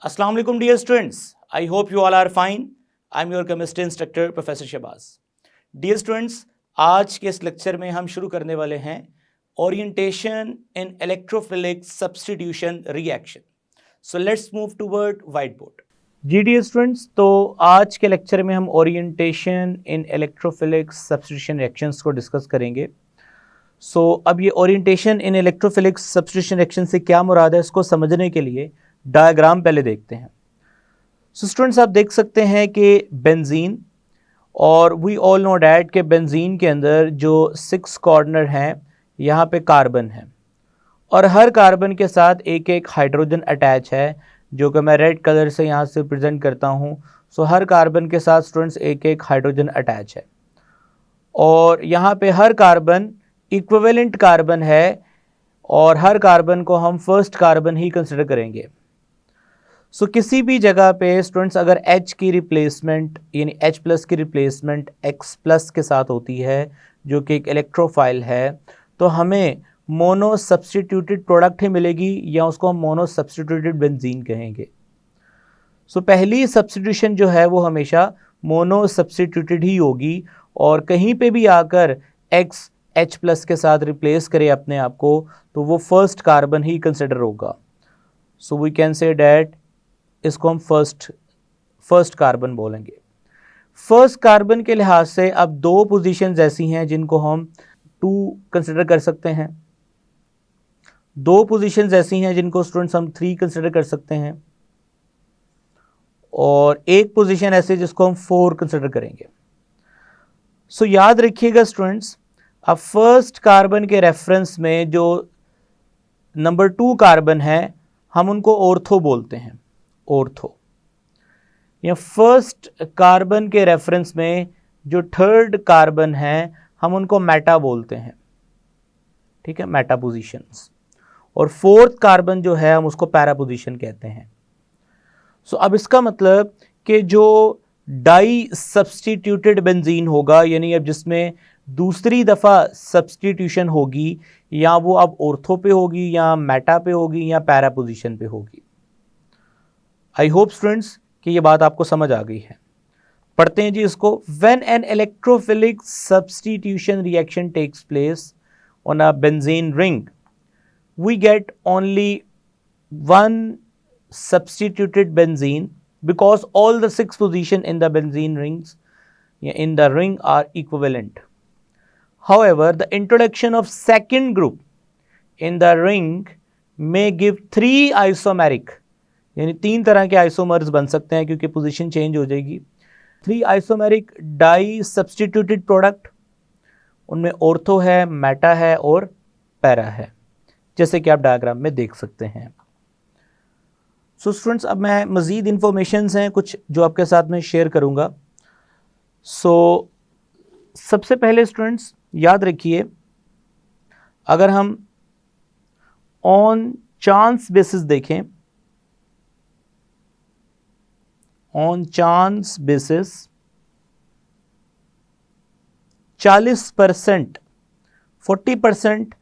Assalamu alaikum dear students. I hope you all are fine. I'm your chemistry instructor Professor Shahbaz. Dear students, आज के इस lecture में हम शुरू करने वाले हैं orientation in electrophilic substitution reaction. So let's move toward white board. जी डियर स्टूडेंट्स, तो आज के लेक्चर में हम orientation in electrophilic substitution reactions को डिस्कस करेंगे. अब ये orientation in electrophilic substitution reaction से क्या मुराद है, इसको समझने के लिए डायग्राम पहले देखते हैं. स्टूडेंट्स, आप देख सकते हैं कि बेंजीन, और वी ऑल नो डैट कि बेंजीन के अंदर जो 6 कॉर्नर हैं यहाँ पे कार्बन है, और हर कार्बन के साथ एक एक हाइड्रोजन अटैच है, जो कि मैं रेड कलर से यहाँ से प्रेजेंट करता हूँ. हर कार्बन के साथ स्टूडेंट्स एक एक हाइड्रोजन अटैच है, और यहाँ पे हर कार्बन इक्विवेलेंट कार्बन है, और हर कार्बन को हम फर्स्ट कार्बन ही कंसिडर करेंगे. किसी भी जगह पे स्टूडेंट्स अगर H की रिप्लेसमेंट यानी H प्लस की रिप्लेसमेंट X प्लस के साथ होती है, जो कि एक इलेक्ट्रोफाइल है, तो हमें मोनो सब्स्टिट्यूटेड प्रोडक्ट ही मिलेगी, या उसको हम मोनो सब्स्टिट्यूटेड बेंजीन कहेंगे. पहली सब्स्टिट्यूशन जो है वो हमेशा मोनो सब्स्टिट्यूटेड ही होगी, और कहीं पे भी आकर X H प्लस के साथ रिप्लेस करे अपने आप को, तो वो फर्स्ट कार्बन ही कंसिडर होगा. वी कैन से डैट इसको हम फर्स्ट कार्बन बोलेंगे. फर्स्ट कार्बन के लिहाज से अब 2 पोजीशंस ऐसी हैं जिनको हम 2 कंसिडर कर सकते हैं, 2 पोजीशंस ऐसी हैं जिनको स्टूडेंट्स हम 3 कंसिडर कर सकते हैं, और एक पोजीशन ऐसी जिसको हम 4 कंसिडर करेंगे. याद रखिएगा स्टूडेंट्स, अब फर्स्ट कार्बन के रेफरेंस में जो नंबर 2 कार्बन है, हम उनको ऑर्थो बोलते हैं, ऑर्थो. या फर्स्ट कार्बन के रेफरेंस में जो 3rd कार्बन है, हम उनको मेटा बोलते हैं, ठीक है, मेटा पोजीशंस. और 4th कार्बन जो है हम उसको पैरा पोजीशन कहते हैं. अब इसका मतलब कि जो डाई सब्स्टिट्यूटेड बेंजीन होगा, यानी अब जिसमें दूसरी दफ़ा सब्स्टिट्यूशन होगी, या वो अब ऑर्थो पे होगी, या मेटा पे होगी, या पैरा पोजीशन पे होगी. आई होप स्टूडेंट्स कि ये बात आपको समझ आ गई है. पढ़ते हैं जी इसको. When an electrophilic substitution reaction takes place on a benzene ring, we get only 1 substituted benzene because all the 6 positions in the benzene rings in the ring are equivalent. However, the introduction of second group in the ring may give 3 isomeric, यानी 3 तरह के isomers बन सकते हैं क्योंकि position change हो जाएगी. 3 isomeric die substituted product, उनमें ऑर्थो है, मेटा है और पैरा है, जैसे कि आप डायग्राम में देख सकते हैं. स्टूडेंट्स, अब मैं मज़ीद इंफॉर्मेशंस हैं कुछ जो आपके साथ में शेयर करूंगा. सबसे पहले स्टूडेंट्स याद रखिए, अगर हम ऑन चांस बेसिस देखें, ऑन चांस बेसिस 40% 40%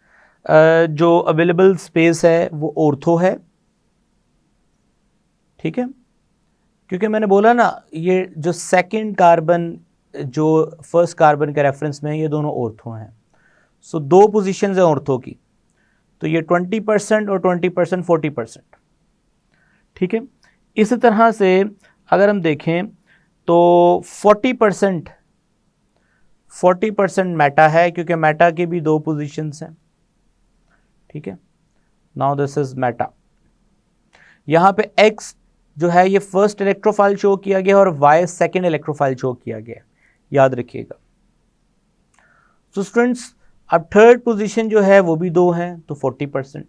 जो अवेलेबल स्पेस है वो ऑर्थो है, ठीक है, क्योंकि मैंने बोला ना, ये जो 2nd कार्बन जो फर्स्ट कार्बन के रेफरेंस में है, ये दोनों ऑर्थो हैं. 2 पोजीशंस हैं ऑर्थो की, तो ये 20% और 20% 40%, ठीक है. इसी तरह से अगर हम देखें तो 40% मेटा है, क्योंकि मेटा की भी 2 पोजीशंस हैं, ठीक है. Now this is Meta. यहाँ पे X जो है ये फर्स्ट इलेक्ट्रोफाइल शो किया गया, और Y सेकेंड इलेक्ट्रोफाइल शो किया गया, याद रखिएगा. स्टूडेंट्स, अब 3rd पोजीशन जो है वो भी 2 हैं, तो 40%.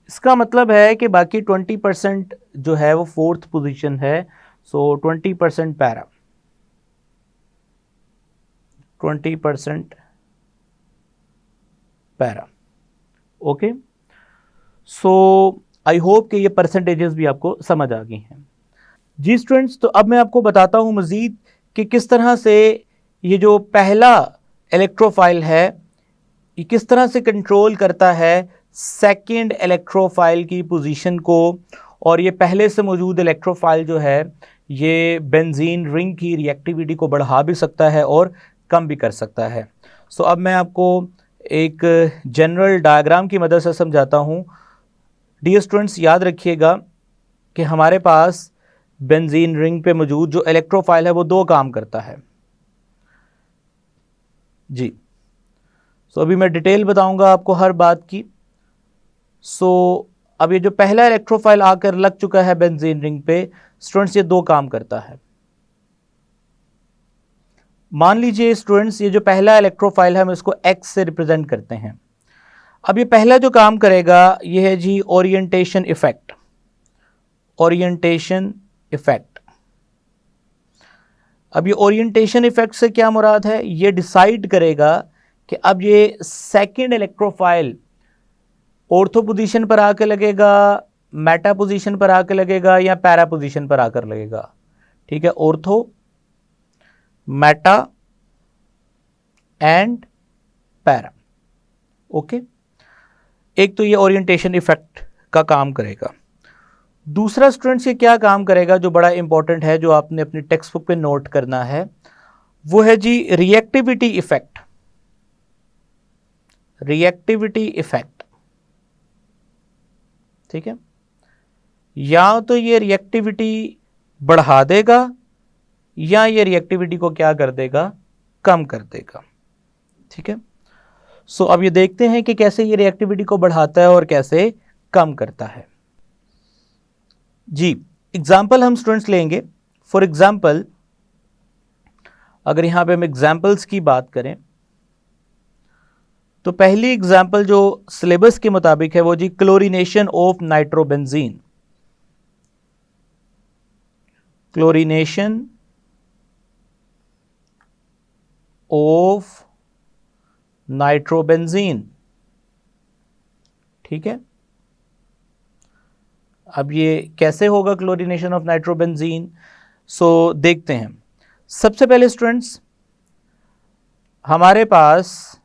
इसका मतलब है कि बाकी 20% जो है वो 4th पोजीशन है. 20% para, 20% para. Okay, I hope कि ये परसेंटेजेस भी आपको समझ आ गई हैं. जी स्टूडेंट्स, तो अब मैं आपको बताता हूँ मज़ीद कि किस तरह से ये जो पहला इलेक्ट्रोफाइल है, ये किस तरह से कंट्रोल करता है सेकंड इलेक्ट्रोफाइल की पोजीशन को, और ये पहले से मौजूद इलेक्ट्रोफाइल जो है ये बेंजीन रिंग की रिएक्टिविटी को बढ़ा भी सकता है और कम भी कर सकता है। सो अब मैं आपको एक जनरल डायग्राम की मदद से समझाता हूँ। डियर स्टूडेंट्स, याद रखिएगा कि हमारे पास बेंजीन रिंग पे मौजूद जो इलेक्ट्रोफाइल है वो दो काम करता है जी। सो अभी मैं डिटेल बताऊंगा आपको हर बात की। सो अब ये जो पहला इलेक्ट्रोफाइल आकर लग चुका है बेंजीन रिंग पे, स्टूडेंट्स ये दो काम करता है। मान लीजिए स्टूडेंट्स ये जो पहला इलेक्ट्रोफाइल है हम इसको X से रिप्रेजेंट करते हैं। अब ये पहला जो काम करेगा ये है जी ओरिएंटेशन इफेक्ट। ओरिएंटेशन इफेक्ट, अब ये ओरिएंटेशन इफेक्ट से क्या मुराद है, ये डिसाइड करेगा कि अब ये सेकंड इलेक्ट्रोफाइल ऑर्थो पोजीशन पर आकर लगेगा, मेटा पोजीशन पर आकर लगेगा या पैरा पोजीशन पर आकर लगेगा। ठीक है, ortho, Meta and para. Okay, एक तो ये ओरिएंटेशन इफेक्ट का काम करेगा। दूसरा स्टूडेंट्स ये क्या काम करेगा जो बड़ा इंपॉर्टेंट है, जो आपने अपनी टेक्स्ट बुक पे नोट करना है, वो है जी रिएक्टिविटी इफेक्ट। रिएक्टिविटी इफेक्ट, ठीक है, या तो ये रिएक्टिविटी बढ़ा देगा या ये रिएक्टिविटी को क्या कर देगा, कम कर देगा। ठीक है, सो अब ये देखते हैं कि कैसे ये रिएक्टिविटी को बढ़ाता है और कैसे कम करता है जी। एग्जाम्पल हम स्टूडेंट्स लेंगे। फॉर एग्जाम्पल अगर यहां पे हम एग्जाम्पल्स की बात करें तो पहली एग्जाम्पल जो सिलेबस के मुताबिक है वो जी chlorination of nitrobenzene. Chlorination of nitrobenzene. ठीक है, अब ये कैसे होगा क्लोरीनेशन ऑफ नाइट्रोबेंजीन, सो देखते हैं। सबसे पहले स्टूडेंट्स हमारे पास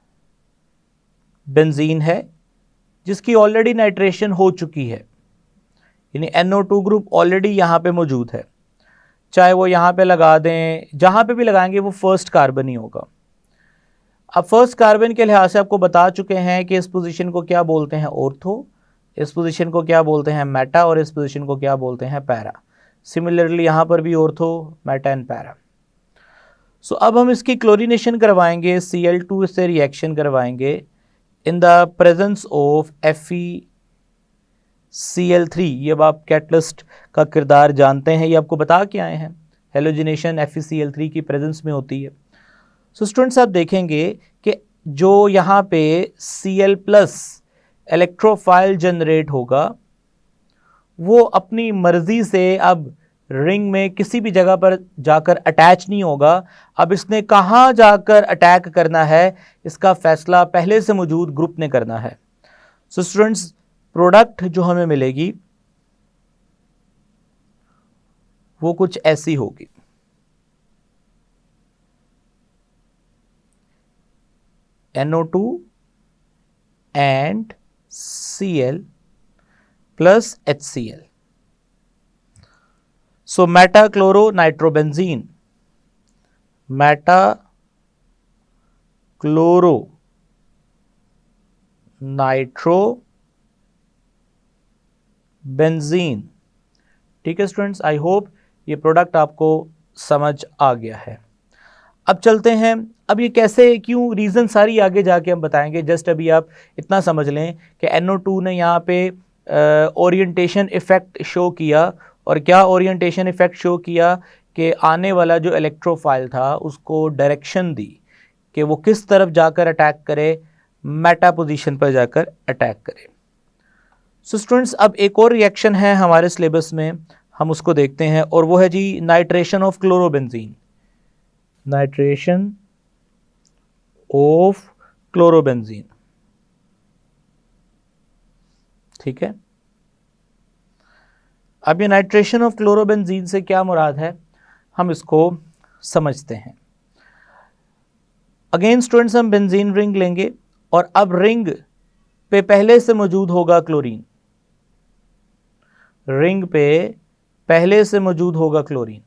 बेंजीन है जिसकी ऑलरेडी नाइट्रेशन हो चुकी है, यानी NO2 ग्रुप ऑलरेडी यहां पे मौजूद है। चाहे वो यहां पे लगा दें, जहां पे भी लगाएंगे वो फर्स्ट कार्बन ही होगा। अब फर्स्ट कार्बन के लिहाज से आपको बता चुके हैं कि इस पोजीशन को क्या बोलते हैं, ऑर्थो, इस पोजीशन को क्या बोलते हैं, मेटा, और इस पोजीशन को क्या बोलते हैं, पैरा। सिमिलरली यहां पर भी ऑर्थो, मेटा एंड पैरा। सो अब हम इसकी क्लोरीनेशन करवाएंगे, Cl2 से रिएक्शन करवाएंगे in the presence of FeCl3। ये अब आप कैटलिस्ट का किरदार जानते हैं, ये आपको बता के आए हैं, हेलोजिनेशन FeCl3 की प्रेजेंस में होती है। सो स्टूडेंट्स आप देखेंगे कि जो यहाँ पे Cl+ इलेक्ट्रोफाइल जनरेट होगा वो अपनी मर्जी से अब रिंग में किसी भी जगह पर जाकर अटैच नहीं होगा। अब इसने कहाँ जाकर अटैक करना है इसका फैसला पहले से मौजूद ग्रुप ने करना है। सो स्टूडेंट्स प्रोडक्ट जो हमें मिलेगी वो कुछ ऐसी होगी। NO2 and Cl plus HCl. So metachloronitrobenzene, metachloronitrobenzene। ठीक है स्टूडेंट्स, आई होप ये प्रोडक्ट आपको समझ आ गया है। अब चलते हैं, अब ये कैसे, क्यों, रीज़न सारी आगे जाके हम बताएंगे। जस्ट अभी आप इतना समझ लें कि NO2 ने यहाँ पे ओरिएंटेशन इफेक्ट शो किया, और क्या ओरिएंटेशन इफेक्ट शो किया कि आने वाला जो इलेक्ट्रोफाइल था उसको डायरेक्शन दी कि वो किस तरफ जाकर अटैक करे, मेटा पोजीशन पर जाकर अटैक करे। सो स्टूडेंट्स अब एक और रिएक्शन है हमारे सिलेबस में, हम उसको देखते हैं, और वो है जी nitration of chlorobenzene. Nitration of chlorobenzene, ठीक है। अब ये नाइट्रेशन ऑफ क्लोरोबेंजीन से क्या मुराद है हम इसको समझते हैं। अगेन स्टूडेंट्स हम बेंजीन रिंग लेंगे और अब रिंग पे पहले से मौजूद होगा क्लोरीन। रिंग पे पहले से मौजूद होगा क्लोरीन।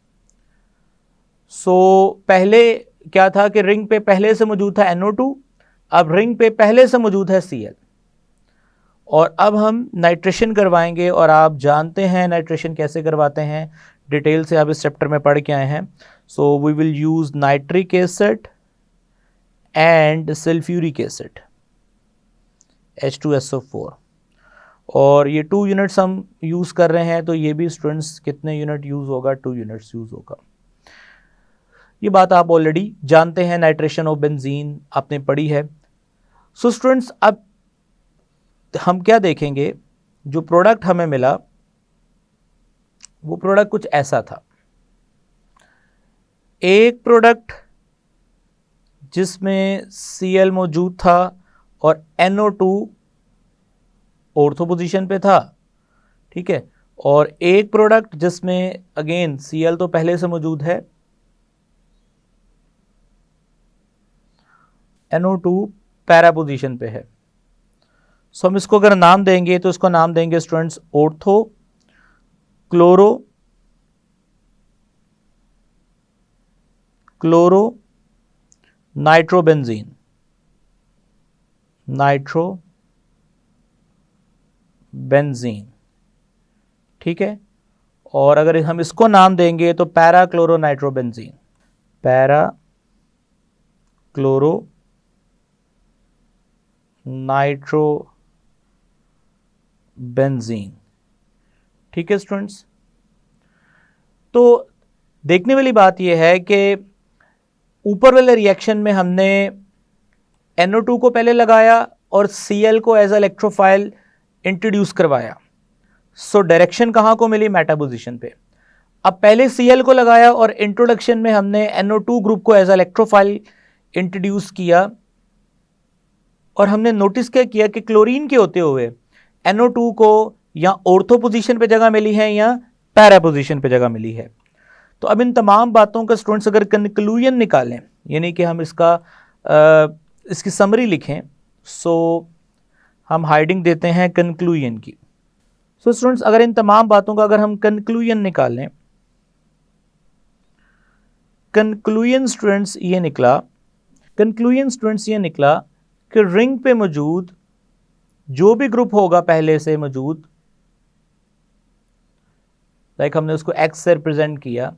सो पहले क्या था कि रिंग पे पहले से मौजूद था NO2, अब रिंग पे पहले से मौजूद है Cl। और अब हम नाइट्रेशन करवाएंगे, और आप जानते हैं नाइट्रेशन कैसे करवाते हैं, डिटेल से आप इस चैप्टर में पढ़ के आए हैं। So we will use nitric acid and sulphuric acid H2SO4, और ये 2 यूनिट्स हम यूज़ कर रहे हैं। तो ये भी स्टूडेंट्स कितने यूनिट यूज़ होगा, 2 यूनिट्स यूज़ होगा। ये बात आप ऑलरेडी जानते हैं, नाइट्रेशन ऑफ बेंजीन आपने पढ़ी है। सो स्टूडेंट्स अब हम क्या देखेंगे, जो प्रोडक्ट हमें मिला वो प्रोडक्ट कुछ ऐसा था। एक प्रोडक्ट जिसमें Cl मौजूद था और NO2 ऑर्थो पोजीशन पे था, ठीक है, और एक प्रोडक्ट जिसमें अगेन Cl तो पहले से मौजूद है, NO2 पैरा पोजीशन पे है। सो हम इसको अगर नाम देंगे तो इसको नाम देंगे स्टूडेंट्स ऑर्थो क्लोरो नाइट्रोबेंजीन, ठीक है। और अगर हम इसको नाम देंगे तो para chloro nitrobenzene, para chloro nitrobenzene, ठीक है स्टूडेंट्स। तो देखने वाली बात यह है कि ऊपर वाले रिएक्शन में हमने NO2 को पहले लगाया और Cl को एज इलेक्ट्रोफाइल इंट्रोड्यूस करवाया। सो डायरेक्शन कहाँ को मिली, मेटा पोजीशन पे। अब पहले Cl को लगाया और इंट्रोडक्शन में हमने NO2 ग्रुप को एज इलेक्ट्रोफाइल इंट्रोड्यूस किया, और हमने नोटिस क्या किया कि क्लोरीन के होते हुए NO2 को या ऑर्थो पोजीशन पे जगह मिली है या पैरा पोजीशन पे जगह मिली है। तो अब इन तमाम बातों का स्टूडेंट्स अगर कंक्लूजन निकालें, यानी कि हम इसकी समरी लिखें, सो हम हाइडिंग देते हैं कंक्लूजन की। सो स्टूडेंट्स अगर इन तमाम बातों का अगर हम कंक्लूजन निकालें, कंक्लूजन स्टूडेंट्स ये निकला कि रिंग पे मौजूद जो भी ग्रुप होगा पहले से मौजूद, लाइक हमने उसको X से रिप्रेजेंट किया,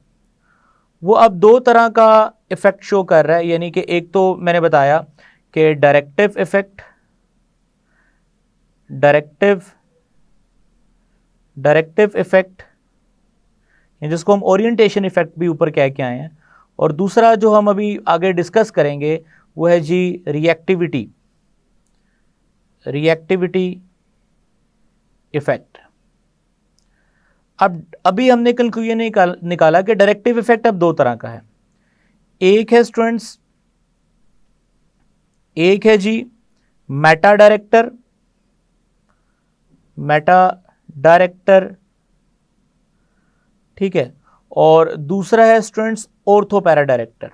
वो अब दो तरह का इफेक्ट शो कर रहा है। यानी कि एक तो मैंने बताया कि डायरेक्टिव इफेक्ट, जिसको हम ओरिएंटेशन इफेक्ट भी ऊपर कह के आए हैं, और दूसरा जो हम अभी आगे डिस्कस करेंगे वो है जी रिएक्टिविटी इफेक्ट। अब अभी हमने कंक्लूजन निकाला कि डायरेक्टिव इफेक्ट अब दो तरह का है। एक है स्टूडेंट्स, एक है जी मेटा डायरेक्टर, ठीक है, और दूसरा है students ortho para director.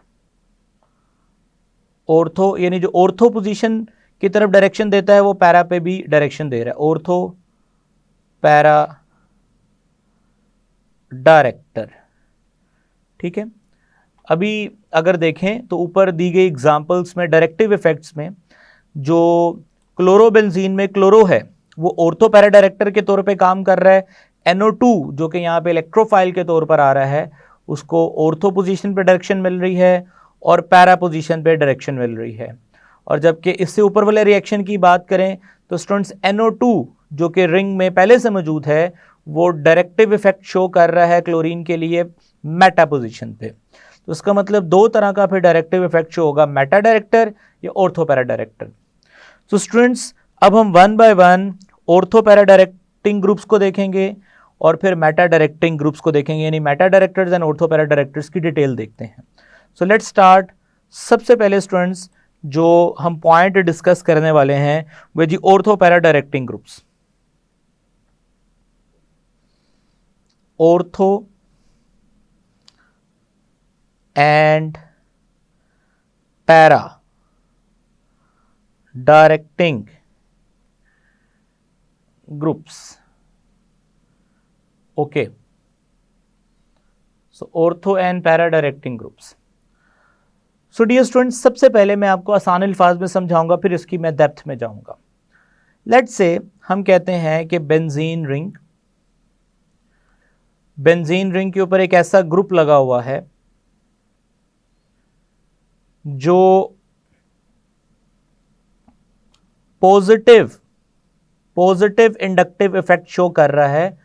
Ortho यानी जो ऑर्थो पोजीशन की तरफ डायरेक्शन देता है वो पैरा पे भी डायरेक्शन दे रहा है, ऑर्थो पैरा डायरेक्टर, ठीक है। अभी अगर देखें तो ऊपर दी गई एग्जांपल्स में डायरेक्टिव इफेक्ट्स में जो क्लोरोबेंजीन में क्लोरो है वो ऑर्थो पैरा डायरेक्टर के तौर पे काम कर रहा है। NO2 जो कि यहाँ पे इलेक्ट्रोफाइल के तौर पर आ रहा है उसको ऑर्थो पोजीशन पे डायरेक्शन मिल रही है और पैरा पोजीशन पे डायरेक्शन मिल रही है। और जबकि इससे ऊपर वाले रिएक्शन की बात करें तो स्टूडेंट्स NO2 जो कि रिंग में पहले से मौजूद है वो डायरेक्टिव इफेक्ट शो कर रहा है क्लोरीन के लिए मेटा पोजीशन पे। तो इसका मतलब दो तरह का फिर डायरेक्टिव इफेक्ट शो होगा, मेटा डायरेक्टर या ऑर्थो पैरा डायरेक्टर। तो स्टूडेंट्स अब हम one by one ortho para directing groups को देखेंगे और फिर मेटा डायरेक्टिंग ग्रुप्स को देखेंगे, यानी Meta directors and ortho para directors की डिटेल देखते हैं। So let's start. सबसे पहले स्टूडेंट्स जो हम पॉइंट डिस्कस करने वाले हैं वो जी ortho para directing groups. Ortho and para directing groups. Okay, so ortho and para directing groups. So dear students, सबसे पहले मैं आपको आसान अल्फाज में समझाऊंगा, फिर इसकी मैं डेप्थ में जाऊंगा। लेट्स से हम कहते हैं कि बेंजीन रिंग, बेंजीन रिंग के ऊपर एक ऐसा ग्रुप लगा हुआ है जो पॉजिटिव इंडक्टिव इफेक्ट शो कर रहा है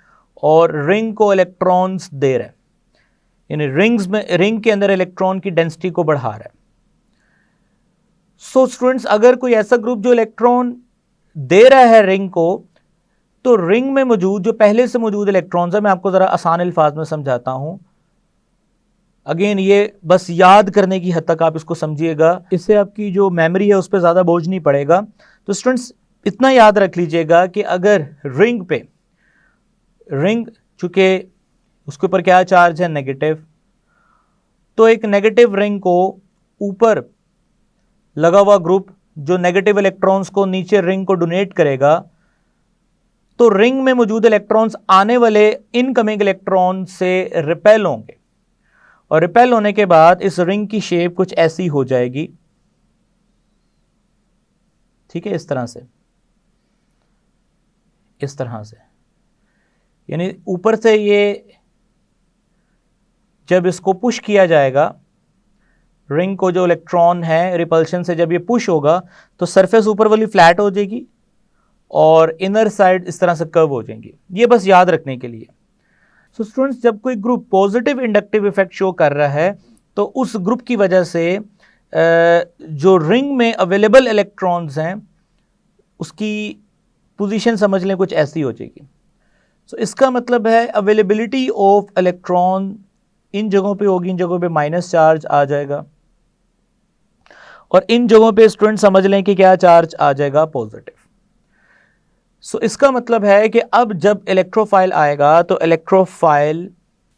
और रिंग को इलेक्ट्रॉन्स दे रहा है, यानी रिंग के अंदर इलेक्ट्रॉन की डेंसिटी को बढ़ा रहा है। सो स्टूडेंट्स, अगर कोई ऐसा ग्रुप जो इलेक्ट्रॉन दे रहा है रिंग को, तो रिंग में मौजूद जो पहले से मौजूद इलेक्ट्रॉन्स है, मैं आपको जरा आसान अल्फाज में समझाता हूं। अगेन ये बस याद करने की हद तक आप इसको समझिएगा, इससे आपकी जो मेमोरी है उस पर ज्यादा बोझ नहीं पड़ेगा। तो स्टूडेंट्स इतना याद रख लीजिएगा कि अगर रिंग चूंकि उसके ऊपर क्या चार्ज है, नेगेटिव, तो एक नेगेटिव रिंग को ऊपर लगा हुआ ग्रुप जो नेगेटिव इलेक्ट्रॉन्स को नीचे रिंग को डोनेट करेगा, तो रिंग में मौजूद इलेक्ट्रॉन्स आने वाले इनकमिंग इलेक्ट्रॉन से रिपेल होंगे, और रिपेल होने के बाद इस रिंग की शेप कुछ ऐसी हो जाएगी, ठीक है, इस तरह से, यानी ऊपर से ये जब इसको पुश किया जाएगा, रिंग को जो इलेक्ट्रॉन है रिपल्शन से जब ये पुश होगा तो सरफेस ऊपर वाली फ्लैट हो जाएगी और इनर साइड इस तरह से कर्व हो जाएंगी। ये बस याद रखने के लिए। सो स्टूडेंट्स, जब कोई group positive inductive effect show कर रहा है तो उस ग्रुप की वजह से जो रिंग में अवेलेबल इलेक्ट्रॉन्स हैं उसकी पोजीशन समझ लें कुछ ऐसी हो जाएगी। सो इसका मतलब है अवेलेबिलिटी ऑफ इलेक्ट्रॉन इन जगहों पे होगी, इन जगहों पे माइनस चार्ज आ जाएगा, और इन जगहों पे स्टूडेंट समझ लें कि क्या चार्ज आ जाएगा, पॉजिटिव। सो इसका मतलब है कि अब जब इलेक्ट्रोफाइल आएगा तो इलेक्ट्रोफाइल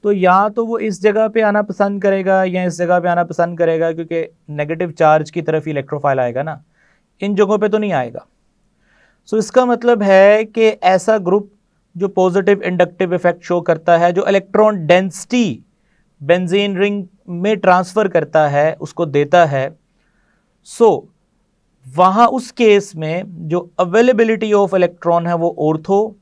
तो या तो वो इस जगह पे आना पसंद करेगा या इस जगह पे आना पसंद करेगा, क्योंकि नेगेटिव चार्ज की तरफ ही इलेक्ट्रोफाइल आएगा ना, इन जगहों पे तो नहीं आएगा। सो इसका मतलब है कि ऐसा ग्रुप जो पॉजिटिव इंडक्टिव इफेक्ट शो करता है, जो इलेक्ट्रॉन डेंसिटी बेंजीन रिंग में ट्रांसफर करता है, उसको देता है, सो वहां उस केस में जो अवेलेबिलिटी ऑफ इलेक्ट्रॉन है वो ऑर्थो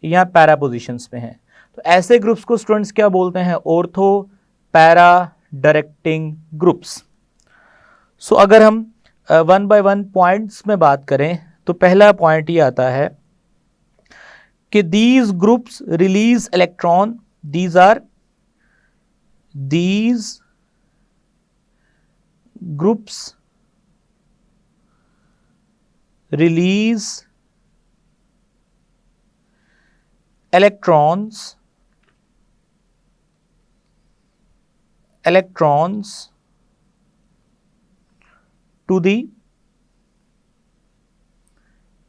या पैरा पोजिशंस में है। तो ऐसे ग्रुप्स को स्टूडेंट्स क्या बोलते हैं, ऑर्थो पैरा डायरेक्टिंग ग्रुप्स। सो अगर हम वन बाय वन पॉइंट्स में बात करें तो पहला पॉइंट ये आता है कि these groups release electron, these groups release electrons to the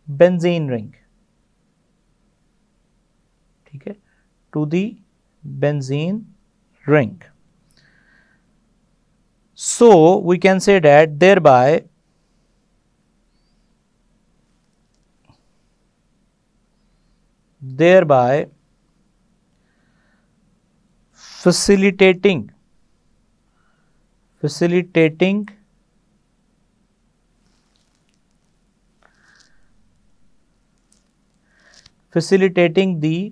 benzene ring, ठीक है, to the benzene ring. So we can say that thereby facilitating the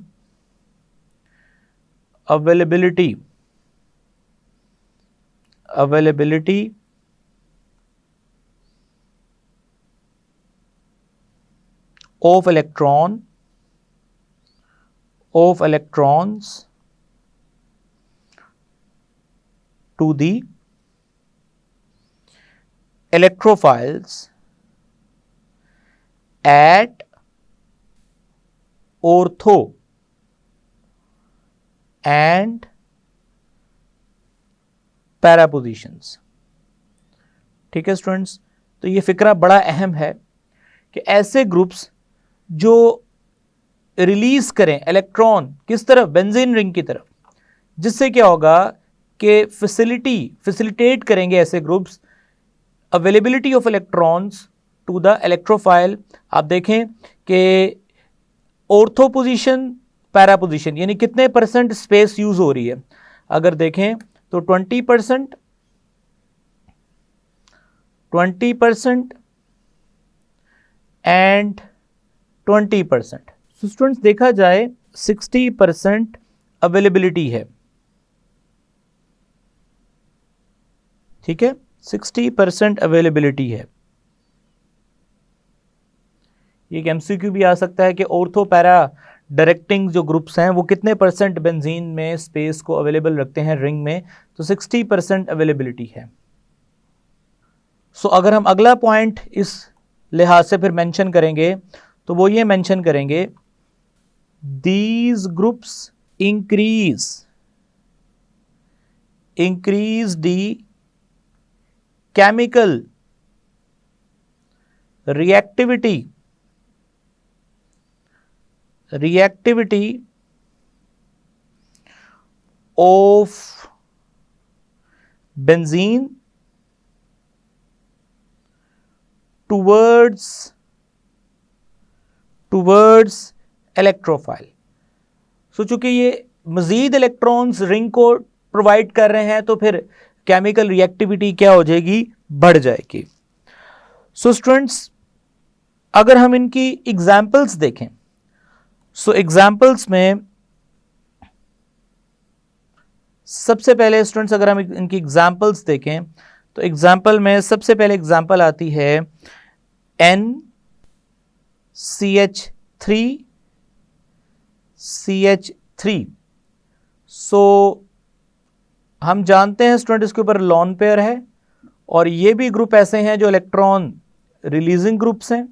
availability of electrons to the electrophiles at ortho and para positions. ठीक है students, तो ये फिक्रा बड़ा अहम है कि ऐसे ग्रुप्स जो रिलीज करें इलेक्ट्रॉन किस तरफ, बेंजीन रिंग की तरफ, जिससे क्या होगा कि फैसिलिटेट करेंगे ऐसे groups availability of electrons to the electrophile. आप देखें कि ऑर्थो पोजीशन पैरा पोजीशन, यानी कितने परसेंट स्पेस यूज हो रही है। अगर देखें तो 20%, 20% एंड 20%। तो स्टूडेंट्स देखा जाए 60% अवेलेबिलिटी है, ठीक है, 60% अवेलेबिलिटी है। एक एमसीक्यू भी आ सकता है कि ऑर्थो पैरा डायरेक्टिंग जो ग्रुप्स हैं वो कितने परसेंट बेंजीन में स्पेस को अवेलेबल रखते हैं रिंग में, तो 60% अवेलेबिलिटी है। सो अगर हम अगला पॉइंट इस लिहाज से फिर मेंशन करेंगे तो वो ये मेंशन करेंगे, these groups increase the chemical reactivity of benzene towards electrophile। सो चूंकि ये मजीद इलेक्ट्रॉन्स रिंग को प्रोवाइड कर रहे हैं तो फिर केमिकल रिएक्टिविटी क्या हो जाएगी, बढ़ जाएगी। सो स्टूडेंट्स अगर हम इनकी एग्जाम्पल्स देखें, सो एग्जाम्पल्स में सबसे पहले स्टूडेंट्स अगर हम इनकी एग्जाम्पल्स देखें तो एग्जाम्पल में सबसे पहले एग्जाम्पल आती है NCH3। सो हम जानते हैं स्टूडेंट इसके ऊपर लॉन पेयर है और ये भी ग्रुप ऐसे हैं जो इलेक्ट्रॉन रिलीजिंग ग्रुप्स हैं।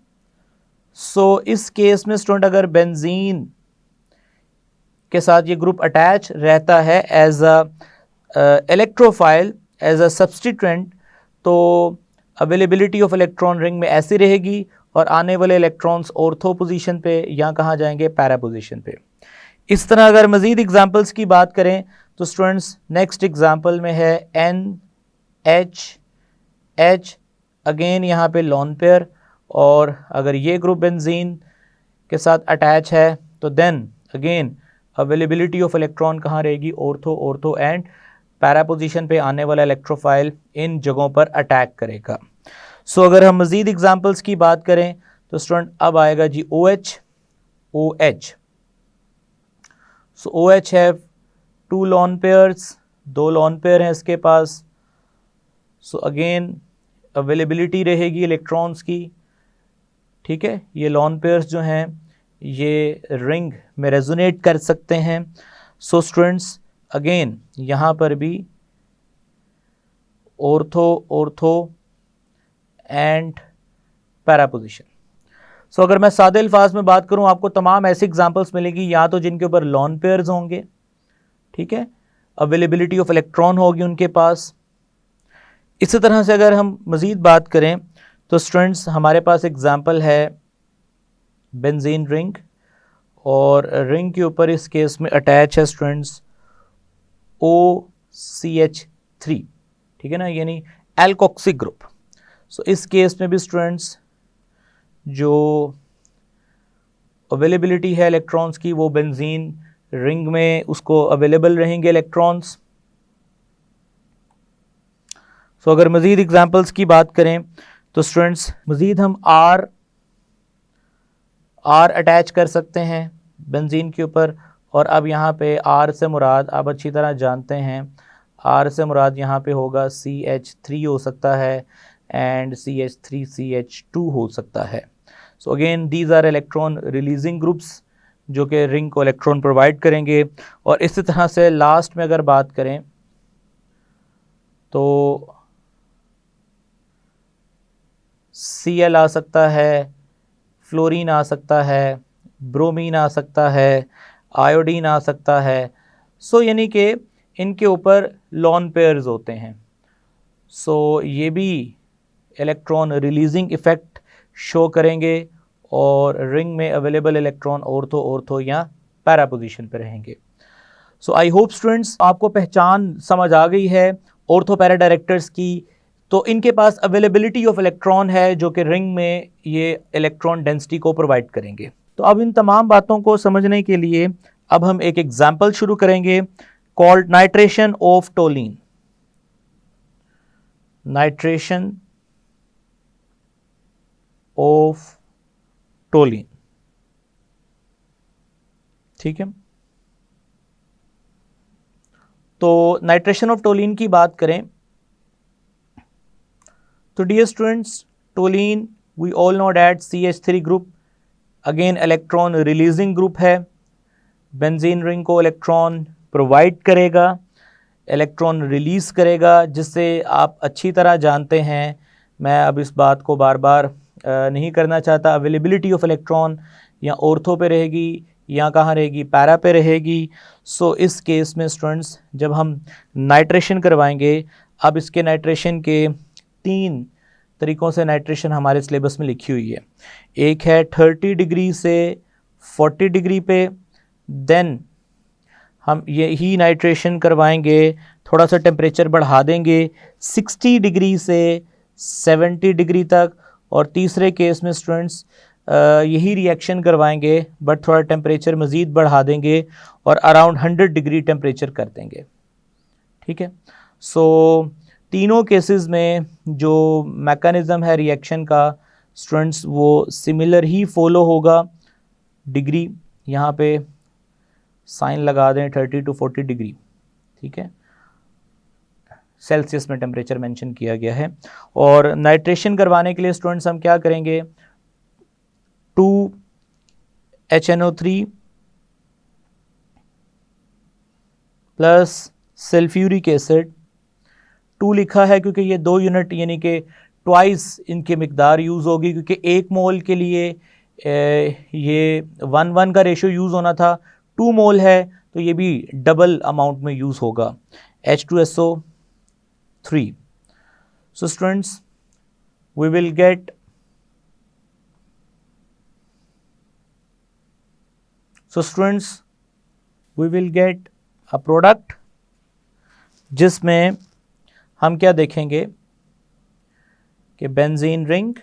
सो इस केस में स्टूडेंट अगर बेंजीन के साथ ये ग्रुप अटैच रहता है as a electrophile, as a substituent, तो अवेलेबिलिटी ऑफ इलेक्ट्रॉन रिंग में ऐसी रहेगी और आने वाले इलेक्ट्रॉन्स ऑर्थो पोजीशन पे या कहाँ जाएंगे, पैरा पोजीशन पे। इस तरह अगर मजीद एग्जांपल्स की बात करें तो स्टूडेंट्स नेक्स्ट एग्जांपल में है NHH, अगेन यहाँ पे लॉन पेयर, और अगर ये ग्रुप बेंजीन के साथ अटैच है तो then again availability of electron कहाँ रहेगी, ऑर्थो एंड पैरा पोजीशन पे आने वाला इलेक्ट्रोफाइल इन जगहों पर अटैक करेगा। सो अगर हम मजीद एग्जांपल्स की बात करें तो स्टूडेंट अब आएगा जी OH। सो OH है 2 लॉन पेयर्स, 2 लॉन पेयर हैं इसके पास। सो अगेन अवेलेबिलिटी रहेगी इलेक्ट्रॉन्स की, ठीक है। ये लॉन पेयर्स जो हैं ये रिंग में रेजोनेट कर सकते हैं। सो स्टूडेंट्स अगेन यहाँ पर भी ऑर्थो एंड पैरा पोजीशन। सो अगर मैं सादे अल्फाज में बात करूँ आपको तमाम ऐसी एग्जांपल्स मिलेगी या तो जिनके ऊपर लॉन पेयर्स होंगे, ठीक है, अवेलेबिलिटी ऑफ इलेक्ट्रॉन होगी उनके पास। इसी तरह से अगर हम मज़ीद बात करें तो स्टूडेंट्स हमारे पास एग्जांपल है बेंजीन रिंग, और रिंग के ऊपर इस केस में अटैच है स्टूडेंट्स OCH3, ठीक है ना, यानी एल्कोक्सिक ग्रुप। सो इस केस में भी स्टूडेंट्स जो अवेलेबिलिटी है इलेक्ट्रॉन्स की वो बेंजीन रिंग में उसको अवेलेबल रहेंगे इलेक्ट्रॉन्स। सो अगर मज़ीद एग्जांपल्स की बात करें तो स्टूडेंट्स मज़ीद हम R अटैच कर सकते हैं बेंजीन के ऊपर, और अब यहाँ पे R से मुराद आप अच्छी तरह जानते हैं, R से मुराद यहाँ पे होगा CH3 हो सकता है एंड CH3CH2 हो सकता है। So again these are electron releasing groups जो कि रिंग को इलेक्ट्रॉन प्रोवाइड करेंगे। और इसी तरह से लास्ट में अगर बात करें तो Cl आ सकता है, फ्लोरीन आ सकता है, ब्रोमीन आ सकता है, आयोडीन आ सकता है। सो यानी कि इनके ऊपर लॉन पेयर्स होते हैं। सो ये भी इलेक्ट्रॉन रिलीजिंग इफ़ेक्ट शो करेंगे और रिंग में अवेलेबल इलेक्ट्रॉन ऑर्थो या पैरा पोजीशन पे रहेंगे। सो आई होप स्टूडेंट्स आपको पहचान समझ आ गई है ऑर्थो पैरा डायरेक्टर्स की। तो इनके पास अवेलेबिलिटी ऑफ इलेक्ट्रॉन है जो कि रिंग में ये इलेक्ट्रॉन डेंसिटी को प्रोवाइड करेंगे। तो अब इन तमाम बातों को समझने के लिए अब हम एक एग्जाम्पल शुरू करेंगे called nitration of toluene. Nitration of toluene, ठीक है। तो नाइट्रेशन ऑफ टोलिन की बात करें तो dear students, toluene we all know that CH3 group again electron releasing group है। बेंजीन रिंग को इलेक्ट्रॉन प्रोवाइड करेगा, इलेक्ट्रॉन रिलीज करेगा, जिससे आप अच्छी तरह जानते हैं। मैं अब इस बात को बार बार नहीं करना चाहता। अवेलेबिलिटी ऑफ इलेक्ट्रॉन या ऑर्थो पे रहेगी या कहाँ रहेगी, पैरा पे रहेगी। सो इस केस में स्टूडेंट्स जब हम नाइट्रेशन करवाएंगे, अब इसके नाइट्रेशन के 3 तरीक़ों से नाइट्रेशन हमारे सिलेबस में लिखी हुई है। एक है 30 डिग्री से 40 डिग्री पे, देन हम यही नाइट्रेशन करवाएंगे, थोड़ा सा टेम्परेचर बढ़ा देंगे 60 डिग्री से 70 डिग्री तक, और तीसरे केस में स्टूडेंट्स यही रिएक्शन करवाएंगे बट थोड़ा टेम्परेचर मज़ीद बढ़ा देंगे और अराउंड 100 डिग्री टेम्परेचर कर देंगे, ठीक है। सो तीनों केसेस में जो मैकेनिज़्म है रिएक्शन का स्टूडेंट्स वो सिमिलर ही फॉलो होगा। डिग्री यहाँ पे साइन लगा दें 30 to 40 डिग्री, ठीक है। सेल्सियस में टेम्परेचर मेंशन किया गया है। और नाइट्रेशन करवाने के लिए स्टूडेंट्स हम क्या करेंगे, 2HNO3 प्लस सल्फ्यूरिक एसिड। 2 लिखा है क्योंकि ये 2 यूनिट यानी कि ट्वाइस इनकी मिकदार यूज़ होगी, क्योंकि 1 मोल के लिए ये 1:1 का रेशो यूज़ होना था, 2 मोल है तो ये भी डबल अमाउंट में यूज़ होगा, H2SO3। So students, we will get a product जिसमें हम क्या देखेंगे कि benzene ring,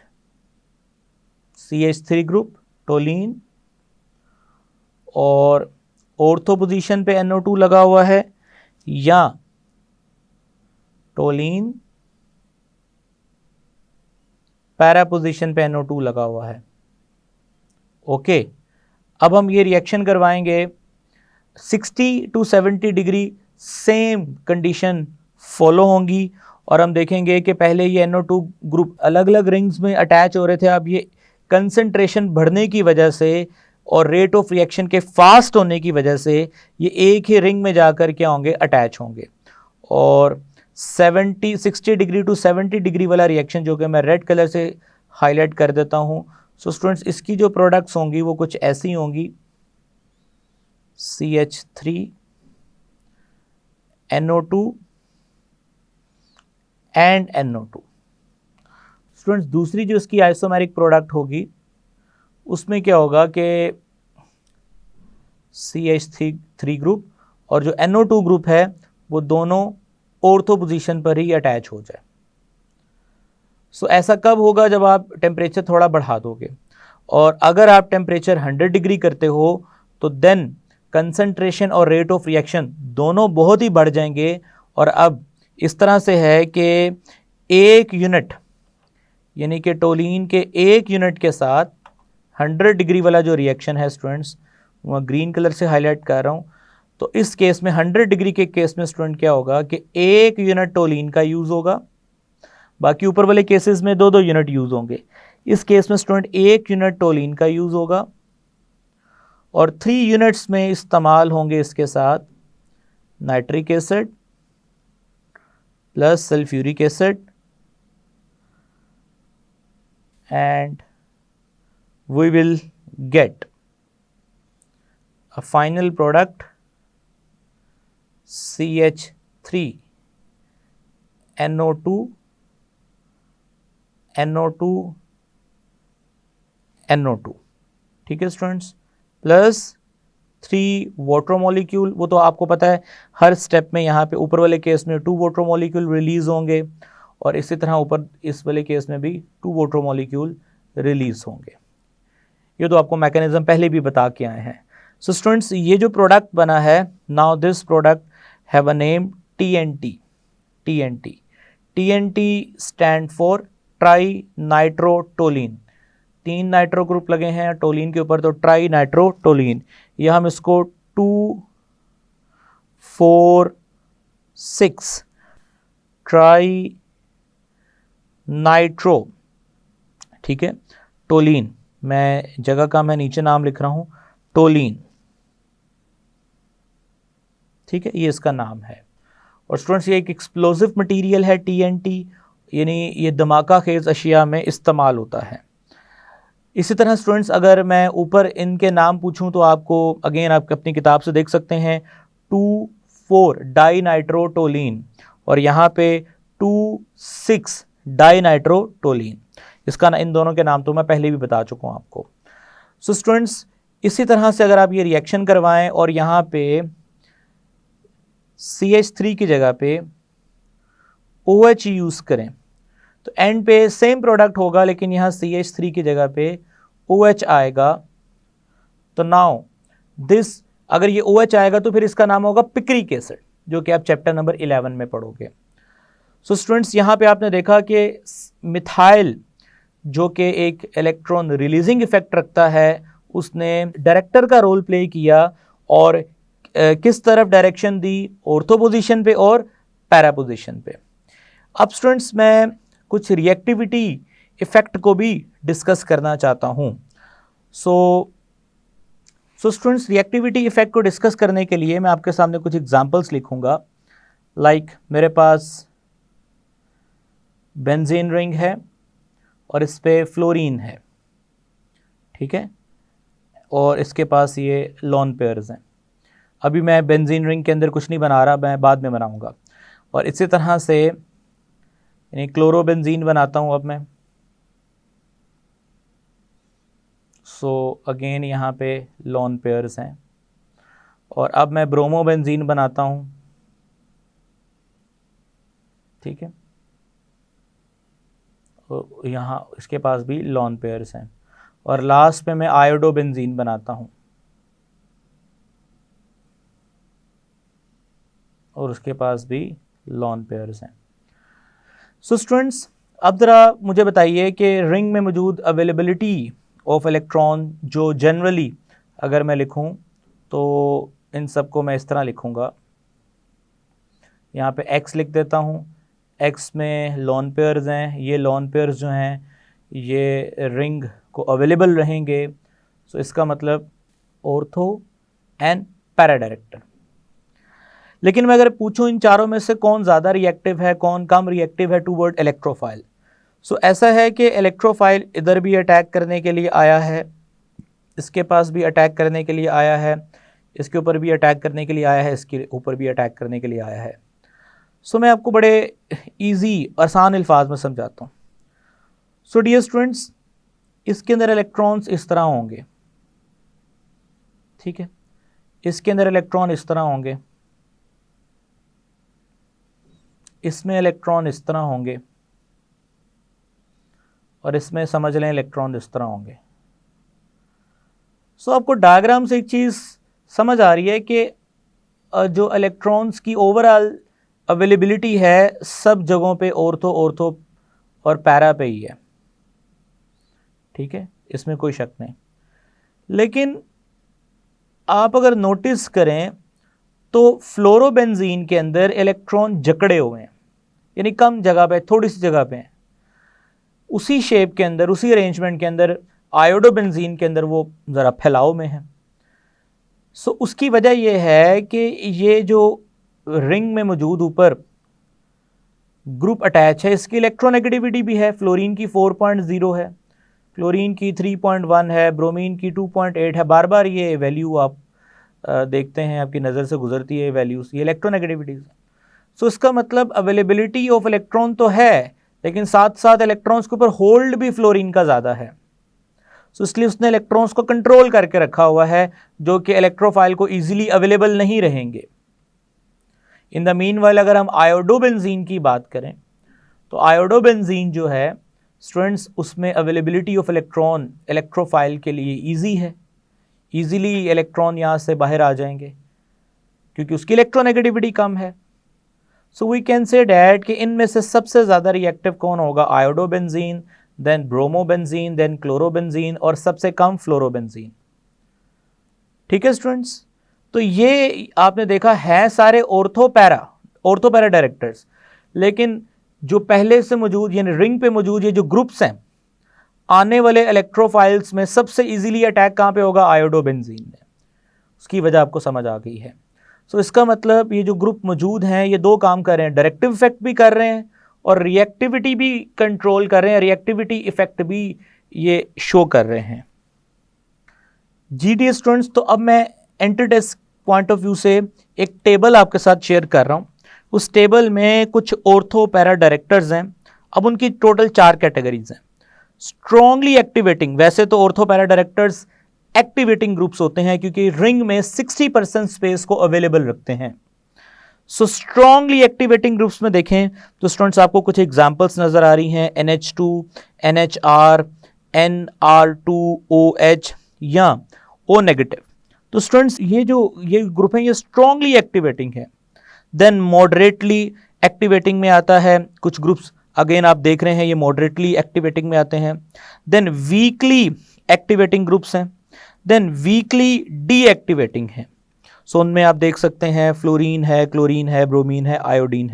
CH3 group, toluene, और ऑर्थो पोजीशन पे NO2 लगा हुआ है, या टोलिन पैरा पोजीशन पे NO2 लगा हुआ है। ओके, अब हम ये रिएक्शन करवाएंगे 60 to 70 degree, same condition follow होंगी, और हम देखेंगे कि पहले ये NO2 ग्रुप अलग अलग रिंग्स में अटैच हो रहे थे। अब ये कंसंट्रेशन बढ़ने की वजह से और रेट ऑफ रिएक्शन के फास्ट होने की वजह से ये एक ही रिंग में जाकर क्या होंगे, अटैच होंगे। और 60 डिग्री टू 70 डिग्री वाला रिएक्शन जो कि मैं रेड कलर से हाईलाइट कर देता हूँ। सो स्टूडेंट्स, इसकी जो प्रोडक्ट्स होंगी वो कुछ ऐसी होंगी, CH3 NO2 and NO2। Students, दूसरी जो इसकी आइसोमेरिक प्रोडक्ट होगी उसमें क्या होगा कि CH3 ग्रुप और जो NO2 ग्रुप है वो दोनों ऑर्थो पोजीशन पर ही अटैच हो जाए। सो ऐसा कब होगा, जब आप टेम्परेचर थोड़ा बढ़ा दोगे, और अगर आप टेम्परेचर 100 डिग्री करते हो तो देन कंसंट्रेशन और रेट ऑफ रिएक्शन दोनों बहुत ही बढ़ जाएंगे। और अब इस तरह से है कि 1 यूनिट यानी कि टोलिन के 1 यूनिट के साथ 100 डिग्री वाला जो रिएक्शन है स्टूडेंट्स, मैं ग्रीन कलर से हाईलाइट कर रहा हूँ। तो इस केस में 100 डिग्री के केस में स्टूडेंट क्या होगा कि 1 यूनिट टोलिन का यूज़ होगा, बाकी ऊपर वाले केसेस में 2-2 यूनिट यूज़ होंगे। इस केस में स्टूडेंट 1 यूनिट टोलिन का यूज़ होगा और 3 यूनिट्स में इस्तेमाल होंगे इसके साथ nitric acid plus sulphuric acid, and we will get a final product CH3 NO2 ठीक है स्टूडेंट्स, प्लस 3 वाटर मॉलिक्यूल। वो तो आपको पता है हर स्टेप में, यहाँ पे ऊपर वाले केस में 2 वाटर मॉलिक्यूल रिलीज होंगे और इसी तरह ऊपर इस वाले केस में भी 2 वाटर मॉलिक्यूल रिलीज होंगे। ये तो आपको मैकेनिज्म पहले भी बता के आए हैं। सो स्टूडेंट्स ये जो प्रोडक्ट बना है, now this product have a name TNT. TNT. TNT stand for try nitrotoluene. 3 nitro group लगे हैं टोलिन के ऊपर, तो ट्राई नाइट्रोटोलिन. यह हम इसको 2, 4, 6 ट्राई नाइट्रो, ठीक है, टोलिन. मैं जगह का मैं नीचे नाम लिख रहा हूं, टोलिन, ठीक है, ये इसका नाम है. और स्टूडेंट्स ये एक एक्सप्लोजिव मटेरियल है TNT, यानी ये धमाका खेज अशिया में इस्तेमाल होता है. इसी तरह स्टूडेंट्स अगर मैं ऊपर इनके नाम पूछूं तो आपको अगेन आप अपनी किताब से देख सकते हैं, 2,4 डाइनाइट्रोटोलिन और यहाँ पे 2,6 डाइनाइट्रोटोलिन. इसका इन दोनों के नाम तो मैं पहले भी बता चुका हूँ आपको. सो स्टूडेंट्स इसी तरह से अगर आप ये रिएक्शन करवाएं और यहाँ पे CH3 की जगह पे OH यूज़ करें तो एंड पे सेम प्रोडक्ट होगा, लेकिन यहाँ CH3 की जगह पे OH आएगा. तो नाउ दिस, अगर ये OH आएगा तो फिर इसका नाम होगा पिक्रिक एसिड, जो कि आप चैप्टर नंबर 11 में पढ़ोगे. सो स्टूडेंट्स यहाँ पे आपने देखा कि मिथाइल जो कि एक इलेक्ट्रॉन रिलीजिंग इफेक्ट रखता है, उसने डायरेक्टर का रोल प्ले किया और किस तरफ डायरेक्शन दी, ऑर्थो पोजीशन पे और पैरा पोजीशन पे. अब स्टूडेंट्स मैं कुछ रिएक्टिविटी इफेक्ट को भी डिस्कस करना चाहता हूँ. सो स्टूडेंट्स रिएक्टिविटी इफेक्ट को डिस्कस करने के लिए मैं आपके सामने कुछ एग्जांपल्स लिखूंगा. लाइक मेरे पास बेंजीन रिंग है और इस पे फ्लोरीन है, ठीक है, और इसके पास ये लोन पेयर्स हैं. अभी मैं बेंजीन रिंग के अंदर कुछ नहीं बना रहा, मैं बाद में बनाऊंगा. और इसी तरह से यानी क्लोरोबेंजीन बनाता हूं अब मैं. सो अगेन यहाँ पे लोन पेयर्स हैं. और अब मैं ब्रोमोबेंजीन बनाता हूं, ठीक है, तो यहाँ इसके पास भी लोन पेयर्स हैं. और लास्ट पे मैं आयोडोबेंजीन बनाता हूं और उसके पास भी लोन पेयर्स हैं. सो स्टूडेंट्स अब ज़रा मुझे बताइए कि रिंग में मौजूद अवेलेबिलिटी ऑफ इलेक्ट्रॉन जो जनरली अगर मैं लिखूं तो इन सब को मैं इस तरह लिखूंगा. यहाँ पे X लिख देता हूँ. X में लोन पेयर्स हैं, ये लोन पेयर्स जो हैं ये रिंग को अवेलेबल रहेंगे. सो इसका मतलब ऑर्थो एंड पैरा डायरेक्टर. लेकिन मैं अगर पूछूं इन चारों में से कौन ज़्यादा रिएक्टिव है, कौन कम रिएक्टिव है टूवर्ड इलेक्ट्रोफाइल, सो ऐसा है कि इलेक्ट्रोफाइल इधर भी अटैक करने के लिए आया है, इसके पास भी अटैक करने के लिए आया है, इसके ऊपर भी अटैक करने के लिए आया है, इसके ऊपर भी अटैक करने के लिए आया है. सो मैं आपको बड़े इजी आसान अल्फाज में समझाता हूँ. सो डियर स्टूडेंट्स इसके अंदर इलेक्ट्रॉन्स इस तरह होंगे, ठीक है, इसके अंदर इलेक्ट्रॉन इस तरह होंगे, इसमें इलेक्ट्रॉन इस तरह होंगे और इसमें समझ लें इलेक्ट्रॉन इस तरह होंगे. सो आपको डायग्राम से एक चीज़ समझ आ रही है कि जो इलेक्ट्रॉन्स की ओवरऑल अवेलेबिलिटी है सब जगहों पे ऑर्थो ऑर्थो और पैरा पे ही है, ठीक है, इसमें कोई शक नहीं. लेकिन आप अगर नोटिस करें तो फ्लोरोबेंजीन के अंदर इलेक्ट्रॉन जकड़े हुए हैं, यानी कम जगह पे, थोड़ी सी जगह पे हैं. उसी शेप के अंदर, उसी अरेंजमेंट के अंदर आयोडोबेंजीन के अंदर वो ज़रा फैलाव में है. सो उसकी वजह यह है कि ये जो रिंग में मौजूद ऊपर ग्रुप अटैच है इसकी इलेक्ट्रोनेगेटिविटी भी है. फ्लोरीन की 4.0 है, क्लोरीन की 3.1 है, ब्रोमीन की 2.8 है. बार बार ये वैल्यू आप देखते हैं, आपकी नज़र से गुजरती है वैल्यूज़, ये इलेक्ट्रोनेगेटिविटी. सो इसका मतलब अवेलेबिलिटी ऑफ इलेक्ट्रॉन तो है, लेकिन साथ साथ इलेक्ट्रॉन्स के ऊपर होल्ड भी फ्लोरीन का ज़्यादा है. सो इसलिए उसने इलेक्ट्रॉन्स को कंट्रोल करके रखा हुआ है जो कि इलेक्ट्रोफाइल को ईजिली अवेलेबल नहीं रहेंगे. इन द मीनवाइल अगर हम आयोडोबेंजीन की बात करें तो आयोडोबेंजीन जो है स्टूडेंट्स उसमें अवेलेबिलिटी ऑफ इलेक्ट्रॉन इलेक्ट्रोफाइल के लिए ईजी है, इजीली इलेक्ट्रॉन यहाँ से बाहर आ जाएंगे क्योंकि उसकी इलेक्ट्रोनेगेटिविटी कम है। So we can say that कि इनमें से सबसे ज़्यादा रिएक्टिव कौन होगा, iodobenzene, then bromobenzene, then chlorobenzene और सबसे कम फ्लोरोबेंजीन। ठीक है स्टूडेंट्स, तो ये आपने देखा है सारे ऑर्थोपैरा डायरेक्टर्स, लेकिन जो पहले से मौजूद यानी रिंग पे मौजूद ये जो ग्रुप्स हैं, आने वाले इलेक्ट्रोफाइल्स में सबसे इजीली अटैक कहां पे होगा, आयोडोबेंजीन में। उसकी वजह आपको समझ आ गई है। सो इसका मतलब ये जो ग्रुप मौजूद हैं ये दो काम कर रहे हैं, डायरेक्टिव इफेक्ट भी कर रहे हैं और रिएक्टिविटी भी कंट्रोल कर रहे हैं, रिएक्टिविटी इफेक्ट भी ये शो कर रहे हैं। जी डी स्टूडेंट्स, तो अब मैं एंटीटेस्ट पॉइंट ऑफ व्यू से एक टेबल आपके साथ शेयर कर रहा हूं। उस टेबल में कुछ ऑर्थो पैरा डायरेक्टर्स हैं। अब उनकी टोटल 4 कैटेगरीज हैं। स्ट्रांगली एक्टिवेटिंग, वैसे तो ortho para directors activating groups होते हैं क्योंकि रिंग में 60% स्पेस को अवेलेबल रखते हैं। सो स्ट्रांगली एक्टिवेटिंग ग्रुप्स में देखें तो स्टूडेंट्स आपको कुछ एग्जांपल्स नजर आ रही हैं, NH2, NHR, NR2OH या O नेगेटिव। तो स्टूडेंट्स ये ग्रुप है, ये स्ट्रांगली एक्टिवेटिंग है। देन मॉडरेटली एक्टिवेटिंग में आता है कुछ ग्रुप्स, अगेन आप देख रहे हैं ये मॉडरेटली एक्टिवेटिंग में आते हैं। देन वीकली एक्टिवेटिंग ग्रुप्स हैं, देन वीकली डीएक्टिवेटिंग है। सो उनमें आप देख सकते हैं फ्लोरीन है, क्लोरीन है, ब्रोमीन है, आयोडीन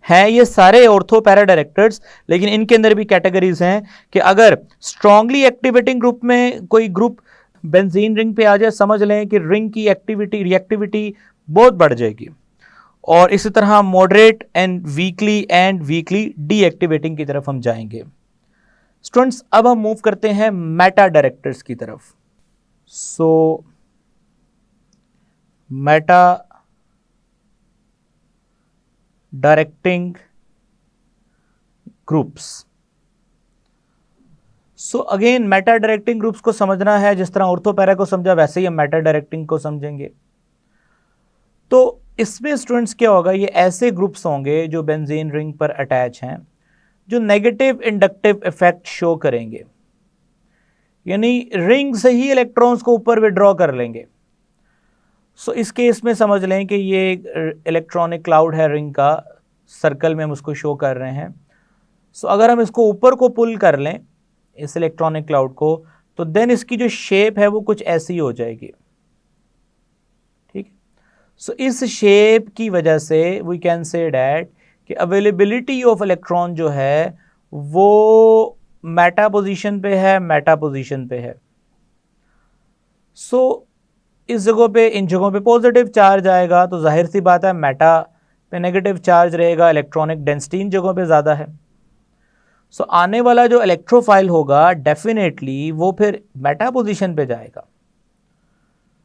है ये सारे ऑर्थो पैरा डायरेक्टर्स। लेकिन इनके अंदर भी कैटेगरीज हैं कि अगर स्ट्रांगली एक्टिवेटिंग ग्रुप में कोई ग्रुप बेंजीन रिंग पे आ जाए, समझ लें कि रिंग की एक्टिविटी रिएक्टिविटी बहुत बढ़ जाएगी। और इसी तरह मॉडरेट एंड वीकली डीएक्टिवेटिंग की तरफ हम जाएंगे। स्टूडेंट्स, अब हम मूव करते हैं मेटा डायरेक्टर्स की तरफ। So meta directing groups. So again meta directing groups को समझना है, जिस तरह ऑर्थो पैरा को समझा वैसे ही हम मेटा डायरेक्टिंग को समझेंगे। तो इसमें स्टूडेंट्स क्या होगा, ये ऐसे ग्रुप्स होंगे जो बेंजीन रिंग पर अटैच हैं जो नेगेटिव इंडक्टिव इफेक्ट शो करेंगे, यानी रिंग से ही इलेक्ट्रॉन्स को ऊपर विड्रॉ कर लेंगे। सो इस केस में समझ लें कि ये एक इलेक्ट्रॉनिक क्लाउड है रिंग का, सर्कल में हम उसको शो कर रहे हैं। सो अगर हम इसको ऊपर को पुल कर लें इस इलेक्ट्रॉनिक क्लाउड को, तो देन इसकी जो शेप है वो कुछ ऐसी हो जाएगी। ठीक है, सो इस शेप की वजह से वी कैन से डैट कि अवेलेबिलिटी ऑफ इलेक्ट्रॉन जो है वो मेटा पोजीशन पे है। सो इस जगह पे, इन जगहों पे पॉजिटिव चार्ज आएगा तो जाहिर सी बात है मेटा पे नेगेटिव चार्ज रहेगा, इलेक्ट्रॉनिक डेंसिटी इन जगहों पे ज़्यादा है। सो आने वाला जो इलेक्ट्रोफाइल होगा डेफिनेटली वो फिर मेटा पोजीशन पे जाएगा।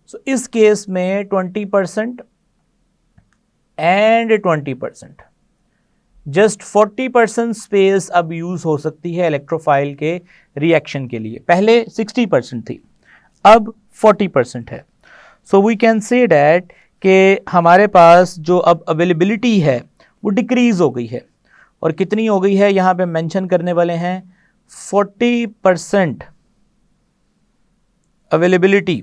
सो इस केस में 20% एंड 20%, जस्ट 40% स्पेस अब यूज हो सकती है इलेक्ट्रोफाइल के रिएक्शन के लिए। पहले 60% थी, अब 40% है। So we can say that कि हमारे पास जो अब अवेलेबिलिटी है वो डिक्रीज हो गई है। और कितनी हो गई है यहाँ पे मेंशन करने वाले हैं, 40% अवेलेबिलिटी।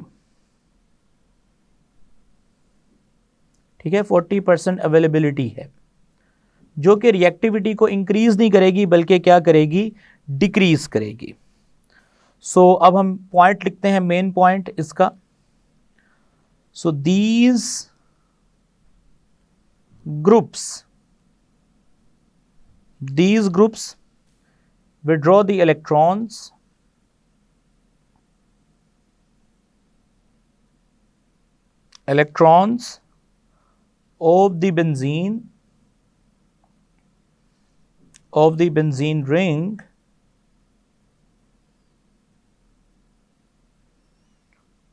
ठीक है, 40% अवेलेबिलिटी है जो कि रिएक्टिविटी को इंक्रीज नहीं करेगी बल्कि क्या करेगी, डिक्रीज करेगी। सो अब हम पॉइंट लिखते हैं, मेन पॉइंट इसका। So these groups withdraw the electrons of the benzene ring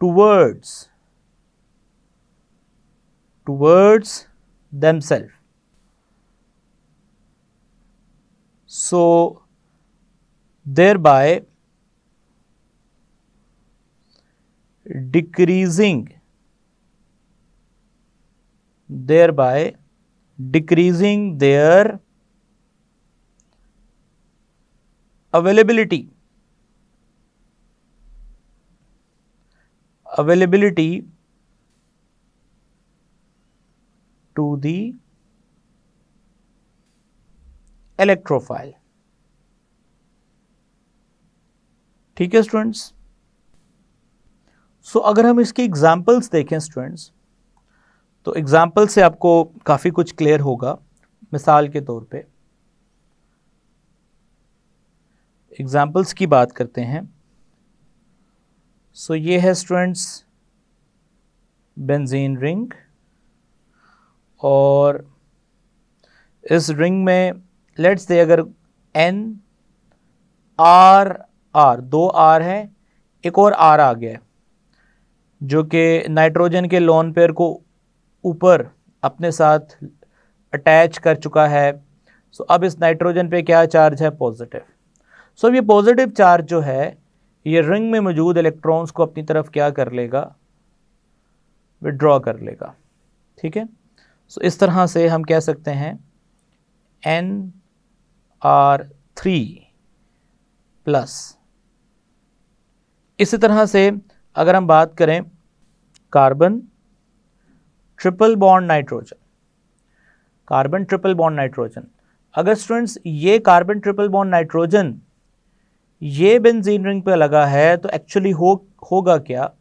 towards themselves. So thereby decreasing their availability to the electrophile। ठीक है स्टूडेंट्स। सो अगर हम इसके एग्जाम्पल्स देखें स्टूडेंट्स, तो एग्जाम्पल से आपको काफ़ी कुछ क्लियर होगा। मिसाल के तौर पे एग्जाम्पल्स की बात करते हैं। सो ये है स्टूडेंट्स बेंजीन रिंग, और इस रिंग में लेट्स से अगर N R R, दो R है, एक और R आ गया है जो कि नाइट्रोजन के लोन पेयर को ऊपर अपने साथ अटैच कर चुका है। सो अब इस नाइट्रोजन पे क्या चार्ज है? पॉजिटिव। सो अब ये पॉजिटिव चार्ज जो है ये रिंग में मौजूद इलेक्ट्रॉन्स को अपनी तरफ क्या कर लेगा? विड्रॉ कर लेगा। ठीक है। सो इस तरह से हम कह सकते हैं NR3 प्लस। इसी तरह से अगर हम बात करें carbon triple bond nitrogen, carbon triple bond nitrogen, अगर स्टूडेंट्स ये कार्बन ट्रिपल बॉन्ड नाइट्रोजन ये बेंजीन रिंग पे लगा है तो एक्चुअली होगा क्या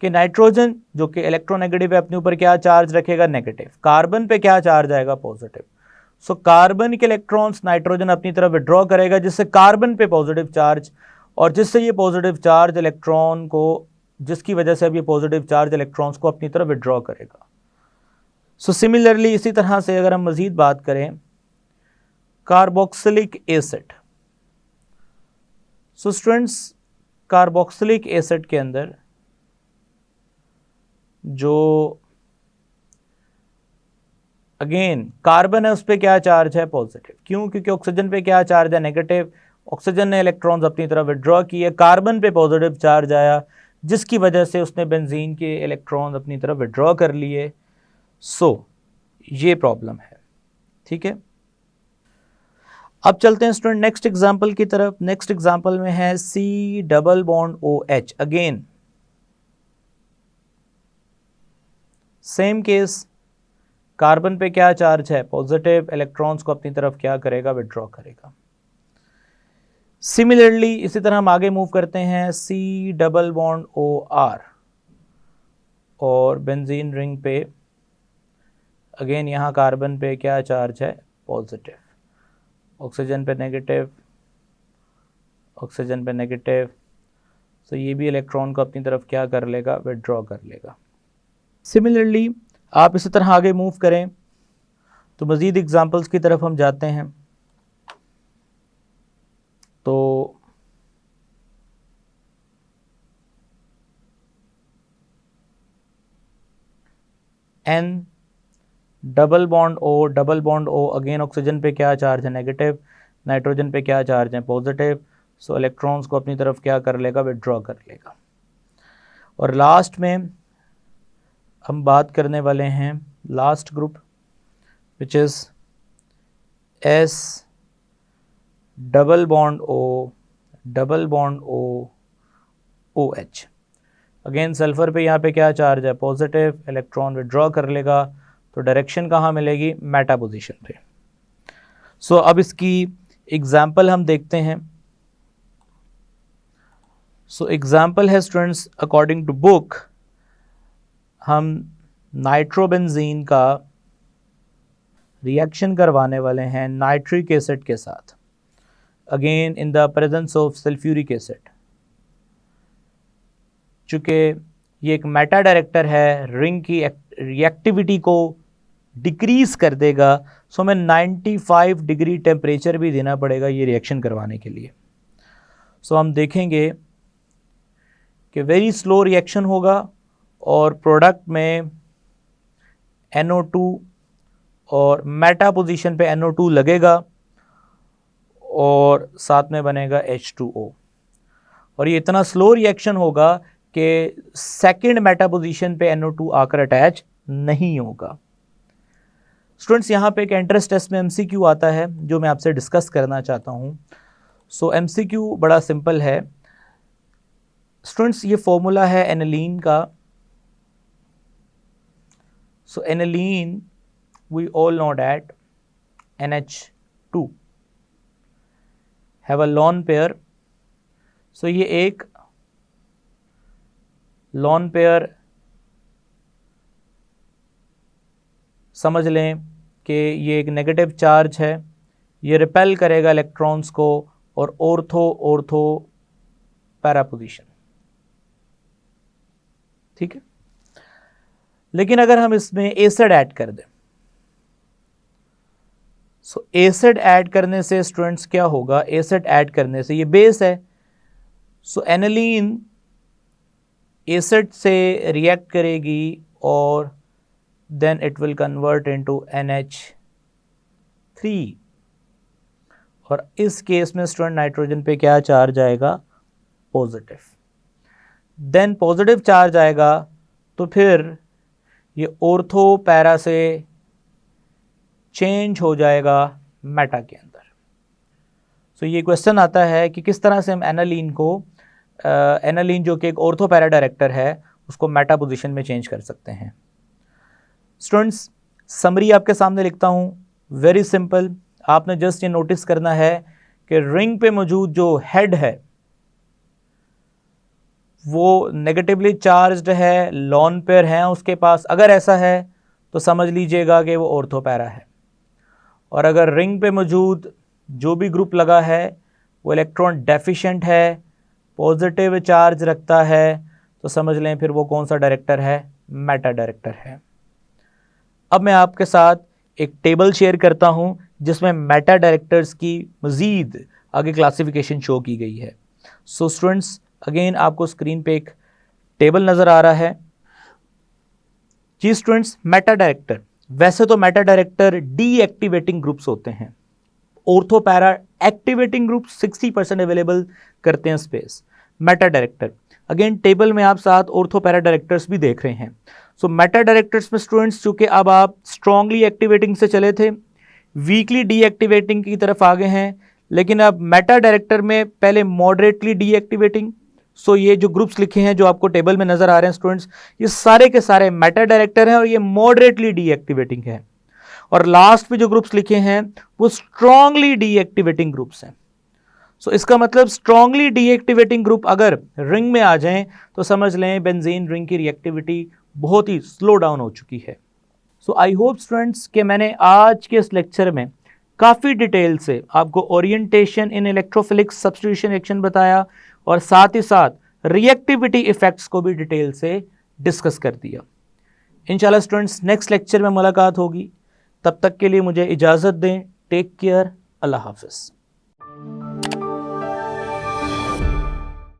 कि नाइट्रोजन जो कि इलेक्ट्रोनेगेटिव है अपने ऊपर क्या चार्ज रखेगा? नेगेटिव। कार्बन पे क्या चार्ज आएगा? पॉजिटिव। सो कार्बन के इलेक्ट्रॉन्स नाइट्रोजन अपनी तरफ विड्रॉ करेगा, जिससे कार्बन पे पॉजिटिव चार्ज, और जिससे ये पॉजिटिव चार्ज इलेक्ट्रॉन को, जिसकी वजह से अब ये पॉजिटिव चार्ज इलेक्ट्रॉन्स को अपनी तरफ विड्रॉ करेगा। सो सिमिलरली इसी तरह से अगर हम मजीद बात करें carboxylic acid. So students carboxylic acid के अंदर जो अगेन कार्बन है उस पर क्या चार्ज है? पॉजिटिव। क्यों? क्योंकि ऑक्सीजन पे क्या चार्ज है? नेगेटिव। ऑक्सीजन ने इलेक्ट्रॉन्स अपनी तरफ विड्रॉ किए, कार्बन पे पॉजिटिव चार्ज आया, जिसकी वजह से उसने बेंजीन के इलेक्ट्रॉन्स अपनी तरफ विड्रॉ कर लिए। सो ये प्रॉब्लम है। ठीक है। अब चलते हैं स्टूडेंट नेक्स्ट एग्जांपल की तरफ। नेक्स्ट एग्जांपल में है C double bond OH। Again same case, carbon पे क्या चार्ज है? पॉजिटिव। इलेक्ट्रॉन्स को अपनी तरफ क्या करेगा? विड्रॉ करेगा। सिमिलरली इसी तरह हम आगे मूव करते हैं C डबल बॉन्ड OR, और बेंजीन रिंग पे अगेन यहाँ कार्बन पे क्या चार्ज है? पॉजिटिव। ऑक्सीजन पे नेगेटिव, ऑक्सीजन पे नेगेटिव। तो ये भी इलेक्ट्रॉन को अपनी तरफ क्या कर लेगा? विड्रॉ कर लेगा। सिमिलरली आप इसी तरह आगे मूव करें तो मज़ीद एग्जांपल्स की तरफ हम जाते हैं। तो N double bond O, double bond O, again oxygen पे क्या चार्ज है? नेगेटिव। नाइट्रोजन पे क्या चार्ज है? पॉजिटिव। सो इलेक्ट्रॉन्स को अपनी तरफ क्या कर लेगा? विड्रॉ कर लेगा। और लास्ट में हम बात करने वाले हैं last group which is S double bond O, double bond O, OH। Again sulphur पे यहाँ पे क्या चार्ज है? पॉजिटिव। इलेक्ट्रॉन विड्रॉ कर लेगा, तो डायरेक्शन कहाँ मिलेगी? मेटा पोजीशन पे। सो अब इसकी एग्जाम्पल हम देखते हैं। सो एग्जाम्पल है स्टूडेंट्स, अकॉर्डिंग टू बुक हम नाइट्रोबेंजीन का रिएक्शन करवाने वाले हैं नाइट्रिक एसिड के साथ, again in the presence of sulphuric acid. चूँकि ये एक मेटा डायरेक्टर है, रिंग की रिएक्टिविटी को डिक्रीज कर देगा, सो हमें 95 डिग्री टेम्परेचर भी देना पड़ेगा ये रिएक्शन करवाने के लिए। सो हम देखेंगे कि वेरी स्लो रिएक्शन होगा और प्रोडक्ट में NO2 और मेटा पोजीशन पे NO2 लगेगा और साथ में बनेगा H2O, और ये इतना स्लो रिएक्शन होगा कि सेकंड मेटा पोजीशन पे NO2 आकर अटैच नहीं होगा। स्टूडेंट्स यहाँ पे एक एंट्रेंस टेस्ट में MCQ आता है जो मैं आपसे डिस्कस करना चाहता हूँ। सो MCQ बड़ा सिंपल है। स्टूडेंट्स ये फॉर्मूला है एनालीन का. So aniline we all know that NH2 have a lone pair. So ये एक लॉन पेयर समझ लें कि ये एक नेगेटिव चार्ज है, ये रिपेल करेगा इलेक्ट्रॉन्स को और ऑर्थो पैरा पोजीशन. ठीक है. लेकिन अगर हम इसमें एसिड ऐड कर दें, सो एसिड ऐड करने से स्टूडेंट्स क्या होगा? एसिड ऐड करने से, ये बेस है, सो एनालीन एसिड से रिएक्ट करेगी और then it will convert into NH3. और इस केस में स्टूडेंट नाइट्रोजन पे क्या चार्ज आएगा? पॉजिटिव. देन पॉजिटिव चार्ज आएगा तो फिर ये ऑर्थो पैरा से चेंज हो जाएगा मेटा के अंदर. सो ये क्वेश्चन आता है कि किस तरह से हम एनालीन को एनालीन जो कि एक ऑर्थो पैरा डायरेक्टर है उसको मेटा पोजीशन में चेंज कर सकते हैं. स्टूडेंट्स समरी आपके सामने लिखता हूं. Very simple. आपने जस्ट ये नोटिस करना है कि रिंग पे मौजूद जो हेड है वो नेगेटिवली चार्ज्ड है, लॉन पेयर है उसके पास. अगर ऐसा है तो समझ लीजिएगा कि वो ऑर्थो पैरा है. और अगर रिंग पे मौजूद जो भी ग्रुप लगा है वो इलेक्ट्रॉन डेफिशिएंट है, पॉजिटिव चार्ज रखता है, तो समझ लें फिर वो कौन सा डायरेक्टर है? मेटा डायरेक्टर है. अब मैं आपके साथ एक टेबल शेयर करता हूं जिसमें मेटा डायरेक्टर्स की मज़ीद आगे क्लासिफिकेशन शो की गई है. सो स्टूडेंट्स अगेन आपको स्क्रीन पे एक टेबल नज़र आ रहा है. जी स्टूडेंट्स, मेटा डायरेक्टर, वैसे तो मेटा डायरेक्टर डीएक्टिवेटिंग ग्रुप्स होते हैं. Ortho para activating group 60% available करते हैं space. Meta director again table में आप साथ ऑर्थो पैरा डायरेक्टर्स भी देख रहे हैं. सो मेटा डायरेक्टर्स में स्टूडेंट्स चूंकि अब आप स्ट्रांगली एक्टिवेटिंग से चले थे, वीकली डीएक्टिवेटिंग की तरफ आ गए हैं, लेकिन अब मेटा डायरेक्टर में पहले मॉडरेटली डीएक्टिवेटिंग. सो ये जो ग्रुप्स लिखे हैं जो आपको टेबल में नजर आ रहे हैं स्टूडेंट्स, ये सारे के सारे मेटा डायरेक्टर हैं और ये मॉडरेटली डीएक्टिवेटिंग है. और लास्ट में जो ग्रुप्स लिखे हैं वो स्ट्रांगली डीएक्टिवेटिंग ग्रुप्स हैं. सो इसका मतलब स्ट्रांगली डीएक्टिवेटिंग ग्रुप अगर रिंग में आ जाएं तो समझ लें बेंजीन रिंग की रिएक्टिविटी बहुत ही स्लो डाउन हो चुकी है. सो आई होप स्टूडेंट्स कि मैंने आज के इस लेक्चर में काफ़ी डिटेल से आपको orientation in electrophilic substitution reaction बताया और साथ ही साथ रिएक्टिविटी इफेक्ट्स को भी डिटेल से डिस्कस कर दिया. इंशाल्लाह स्टूडेंट्स नेक्स्ट लेक्चर में मुलाकात होगी. तब तक के लिए मुझे इजाज़त दें. Take care. अल्लाह हाफिज़.